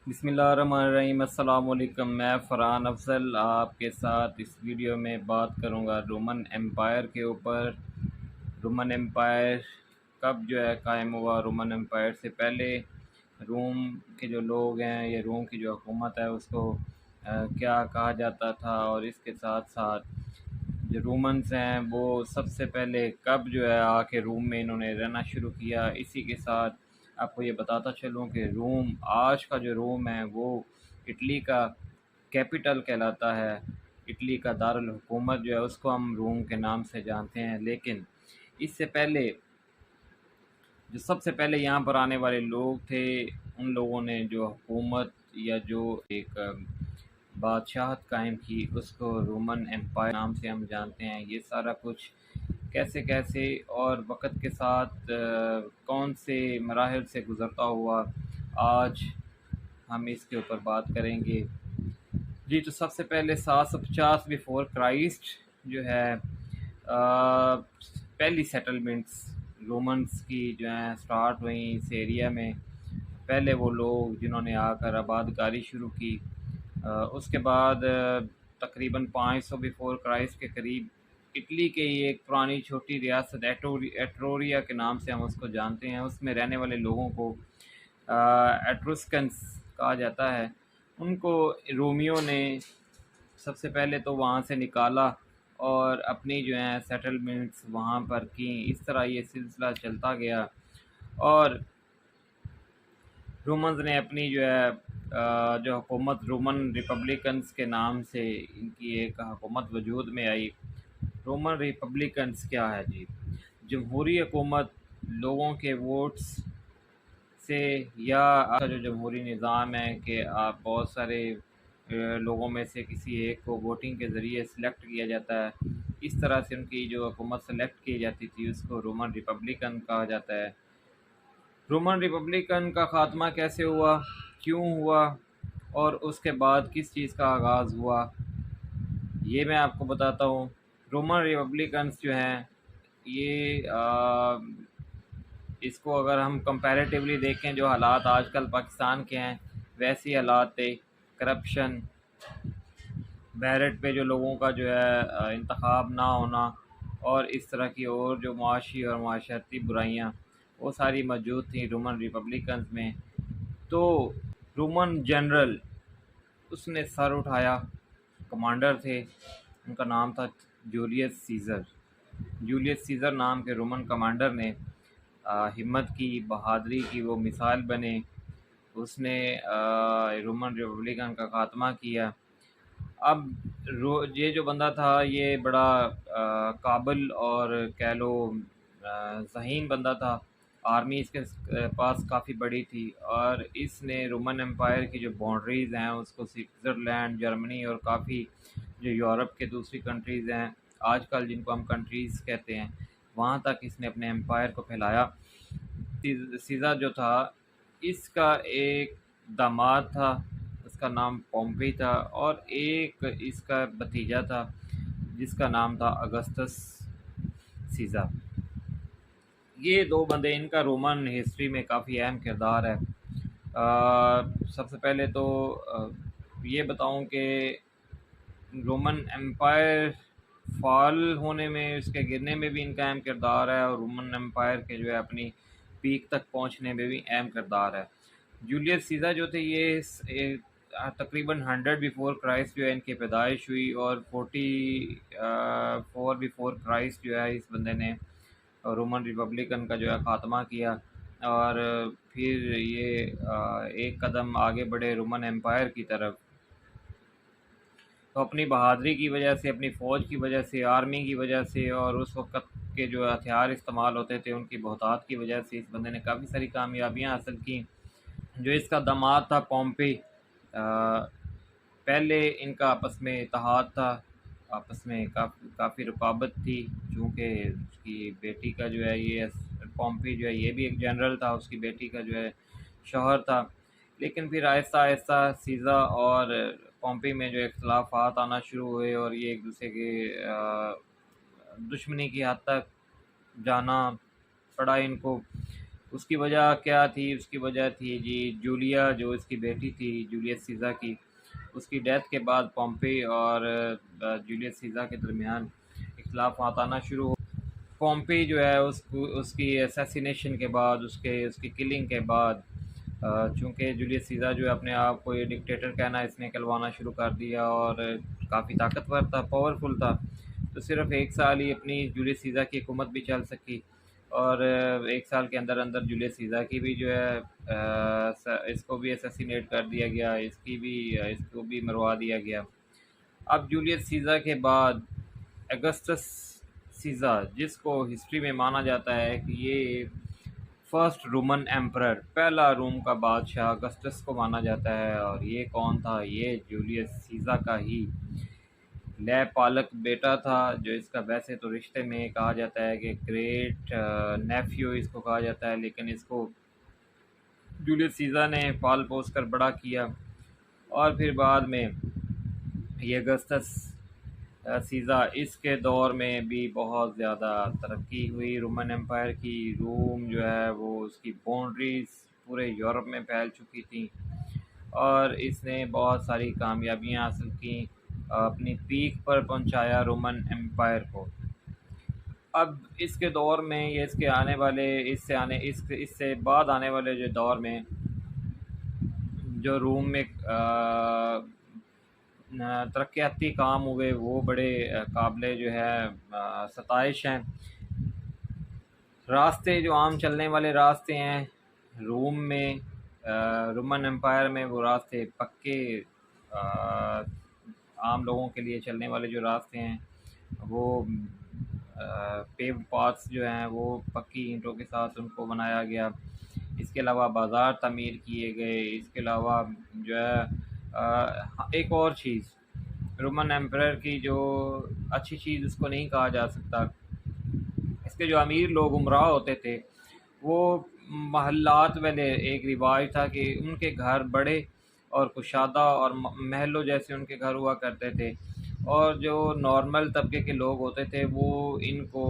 बिस्मिल्लाहिर्रहमानिर्रहीम। अस्सलाम वालेकुम। मैं फ़रहान अफज़ल आपके साथ इस वीडियो में बात करूंगा रोमन एम्पायर के ऊपर। रोमन एम्पायर कब कायम हुआ, रोमन एम्पायर से पहले रोम के जो लोग हैं या रोम की जो हुकूमत है उसको क्या कहा जाता था, और इसके साथ साथ जो रोमन्स हैं वो सबसे पहले कब आके रोम में इन्होंने रहना शुरू किया। इसी के साथ आपको ये बताता चलूँ कि रोम, आज का जो रोम है वो इटली का कैपिटल कहलाता है। इटली का दारुल हुकूमत जो है उसको हम रोम के नाम से जानते हैं। लेकिन इससे पहले जो सबसे पहले यहाँ पर आने वाले लोग थे, उन लोगों ने जो हुकूमत या जो एक बादशाहत कायम की उसको रोमन एम्पायर नाम से हम जानते हैं। ये सारा कुछ कैसे कैसे और वक़्त के साथ कौन से मराहिल से गुज़रता हुआ, आज हम इसके ऊपर बात करेंगे। जी, तो सबसे पहले 750 बिफोर क्राइस्ट जो है पहली सेटलमेंट्स रोमन्स की जो हैं स्टार्ट हुई इस एरिया में। पहले वो लोग जिन्होंने आकर आबादकारी शुरू की, उसके बाद तकरीबन 500 बिफोर क्राइस्ट के करीब इटली के ही एक पुरानी छोटी रियासत एट्रोरिया के नाम से हम उसको जानते हैं, उसमें रहने वाले लोगों को एट्रुस्कन्स कहा जाता है। उनको रोमियो ने सबसे पहले तो वहाँ से निकाला और अपनी जो है सेटलमेंट्स वहाँ पर की। इस तरह ये सिलसिला चलता गया और रोमन्स ने अपनी जो हुकूमत रोमन रिपब्लिकन्स के नाम से इनकी एक हुकूमत वजूद में आई। रोमन रिपब्लिकन्स क्या है जी? जमहूरी हुकूमत, लोगों के वोट्स से, या आपका जो जमहूरी निज़ाम है कि आप बहुत सारे लोगों में से किसी एक को वोटिंग के ज़रिए सिलेक्ट किया जाता है। इस तरह से उनकी जो हुकूमत सेलेक्ट की जाती थी उसको रोमन रिपब्लिकन कहा जाता है। रोमन रिपब्लिकन का ख़ात्मा कैसे हुआ, क्यों हुआ और उसके बाद किस चीज़ का आगाज़ हुआ, ये मैं आपको बताता हूँ। रोमन रिपब्लिकन्स जो हैं ये इसको अगर हम कंपैरेटिवली देखें, जो हालात आजकल पाकिस्तान के हैं वैसे ही हालात थे। करप्शन, बैलेट पे जो लोगों का इंतखाब ना होना और इस तरह की और जो मुआशी और माशरती बुराइयाँ वो सारी मौजूद थी रोमन रिपब्लिकन्स में। तो रोमन जनरल उसने सर उठाया, कमांडर थे, उनका नाम था जूलियस सीज़र। जूलियस सीज़र नाम के रोमन कमांडर ने हिम्मत की, बहादुरी की वो मिसाल बने। उसने रोमन रिपब्लिकन का खात्मा किया। अब ये जो बंदा था ये बड़ा काबिल और कह लो ज़हीन बंदा था। आर्मी इसके पास काफ़ी बड़ी थी और इसने रोमन एम्पायर की जो बाउंड्रीज़ हैं उसको स्विट्ज़रलैंड, जर्मनी और काफ़ी जो यूरोप के दूसरी कंट्रीज़ हैं आजकल जिनको हम कंट्रीज़ कहते हैं, वहाँ तक इसने अपने एम्पायर को फैलाया। सीज़ा जो था इसका एक दामाद था, उसका नाम पॉम्पी था, और एक इसका भतीजा था जिसका नाम था अगस्तस सीज़ा। ये दो बंदे, इनका रोमन हिस्ट्री में काफ़ी अहम किरदार है। सबसे पहले तो ये बताऊं कि रोमन एम्पायर फॉल होने में, उसके गिरने में भी इनका अहम किरदार है, और रोमन एम्पायर के अपनी पीक तक पहुंचने में भी अहम किरदार है। जूलियस सीज़र जो थे ये तकरीबन 100 बिफोर क्राइस्ट इनकी पैदाइश हुई, और 44 बिफोर क्राइस्ट इस बंदे ने रोमन रिपब्लिकन का ख़ात्मा किया। और फिर ये एक कदम आगे बढ़े रोमन एम्पायर की तरफ। तो अपनी बहादुरी की वजह से, अपनी फ़ौज की वजह से, आर्मी की वजह से और उस वक़्त के जो हथियार इस्तेमाल होते थे उनकी बहुतात की वजह से इस बंदे ने काफ़ी सारी कामयाबियाँ हासिल की। जो इसका दामाद था पॉम्पी, पहले इनका आपस में इत्तेहाद था, आपस में काफ़ी रुकावट थी, चूँकि उसकी बेटी का ये पॉम्पी ये भी एक जनरल था, उसकी बेटी का शौहर था। लेकिन फिर आहिस्ता आहिस्ता सीज़ा और पॉम्पी में जो इख्तलाफात आना शुरू हुए और ये एक दूसरे के दुश्मनी की हद तक जाना पड़ा इनको। उसकी वजह क्या थी? उसकी वजह थी जी जूलिया, जो इसकी बेटी थी जूलियस सीज़र की, उसकी डेथ के बाद पॉम्पे और जूलियस सीज़र के दरमियान इख्तिलाफ़ात आना शुरू हो। पॉम्पे जो है उसको उसकी असैसिनेशन के बाद, उसकी किलिंग के बाद, चूँकि जूलियस सीज़र जो है अपने आप को ये डिक्टेटर कहना इसने कहलवाना शुरू कर दिया और काफ़ी ताकतवर था, पावरफुल था। तो सिर्फ़ 1 साल ही अपनी जूलियस सीज़र की हुकूमत भी चल सकी और 1 साल के अंदर-अंदर जूलियस सीज़र की भी जो है इसको भी असैसिनेट कर दिया गया, इसको भी मरवा दिया गया। अब जूलियस सीज़र के बाद अगस्टस सीज़र, जिसको हिस्ट्री में माना जाता है कि ये फर्स्ट रोमन एम्परर, पहला रोम का बादशाह अगस्टस को माना जाता है। और ये कौन था? ये जूलियस सीज़र का ही लय पालक बेटा था, जो इसका वैसे तो रिश्ते में कहा जाता है कि ग्रेट नेफ्यू इसको कहा जाता है, लेकिन इसको जूलियस सीज़र ने पाल पोस कर बड़ा किया। और फिर बाद में ये अगस्टस सीज़र, इसके दौर में भी बहुत ज़्यादा तरक्की हुई रोमन एम्पायर की। रोम जो है वो उसकी बाउंड्रीज़ पूरे यूरोप में फैल चुकी थी और इसने बहुत सारी कामयाबियां हासिल की, अपनी पीक पर पहुंचाया रोमन एम्पायर को। अब इसके दौर में ये इसके आने वाले इससे बाद आने वाले जो दौर में जो रोम में तरक्याती काम हुए वो बड़े काबिले जो है सताइश हैं। रास्ते जो आम चलने वाले रास्ते हैं रोम में, रोमन एम्पायर में, वो रास्ते पक्के आम लोगों के लिए चलने वाले जो रास्ते हैं वो पेव्ड पाथ्स जो हैं वो पक्की ईंटों के साथ उनको बनाया गया। इसके अलावा बाज़ार तमीर किए गए। इसके अलावा जो है एक और चीज़ रोमन एम्परर की जो अच्छी चीज़ उसको नहीं कहा जा सकता, इसके जो अमीर लोग उमराव होते थे वो महल्लात वाले एक रिवाज था कि उनके घर बड़े और कुशादा और महलों जैसे उनके घर हुआ करते थे और जो नॉर्मल तबके के लोग होते थे वो इनको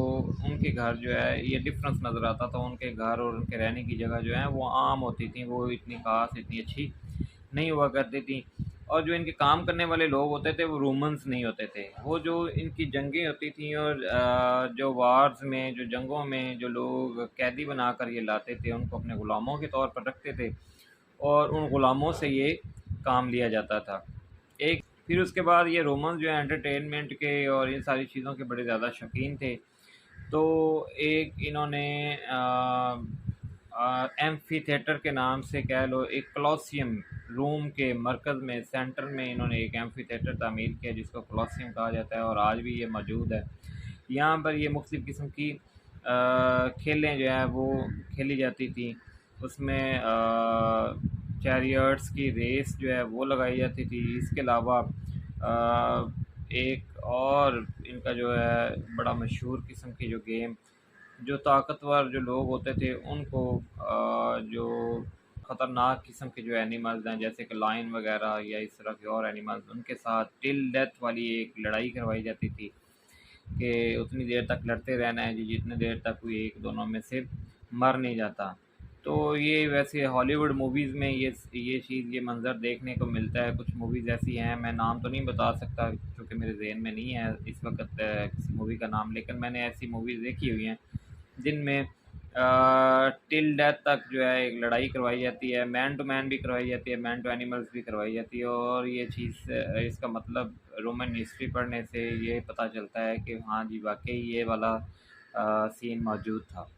उनके घर जो है ये डिफरेंस नज़र आता था। उनके घर और उनके रहने की जगह जो है वो आम होती थी, वो इतनी ख़ास इतनी अच्छी नहीं हुआ करती थी। और जो इनके काम करने वाले लोग होते थे वो रोमन्स नहीं होते थे। वो जो इनकी जंगें होती थी और जो वार्स में, जो जंगों में जो लोग कैदी बनाकर ये लाते थे उनको अपने ग़ुलामों के तौर पर रखते थे और उन ग़ुलामों से ये काम लिया जाता था। एक फिर उसके बाद ये रोमन्स जो है एंटरटेनमेंट के और इन सारी चीज़ों के बड़े ज़्यादा शौकीन थे। तो एक इन्होंने एम्फी थिएटर के नाम से कह लो, एक कॉलोसियम रोम के मरकज़ में सेंटर में इन्होंने एक एम्फी थिएटर तामीर किया जिसको कॉलोसियम कहा जाता है और आज भी ये मौजूद है। यहाँ पर ये मुख्तलिफ़ किस्म की खेलें जो हैं वो खेली जाती थी। उसमें चैरियट्स की रेस जो है वो लगाई जाती थी। इसके अलावा एक और इनका जो है बड़ा मशहूर किस्म की जो गेम, जो ताकतवर जो लोग होते थे उनको जो ख़तरनाक किस्म के जो एनिमल्स हैं जैसे कि लायन वगैरह या इस तरह के और एनिमल्स, उनके साथ टिल डेथ वाली एक लड़ाई करवाई जाती थी कि उतनी देर तक लड़ते रहना है जी जितनी देर तक कोई एक दोनों में से मर नहीं जाता। तो ये वैसे हॉलीवुड मूवीज़ में ये मंज़र देखने को मिलता है। कुछ मूवीज़ ऐसी हैं, मैं नाम तो नहीं बता सकता क्योंकि मेरे ज़हन में नहीं है इस वक्त किसी मूवी का नाम, लेकिन मैंने ऐसी मूवीज़ देखी हुई हैं जिनमें टिल डेथ तक जो है एक लड़ाई करवाई जाती है, मैन टू मैन भी करवाई जाती है, मैन टू एनिमल्स भी करवाई जाती है। और ये चीज़ इसका मतलब रोमन हिस्ट्री पढ़ने से ये पता चलता है कि हाँ जी वाक़ई ये वाला सीन मौजूद था।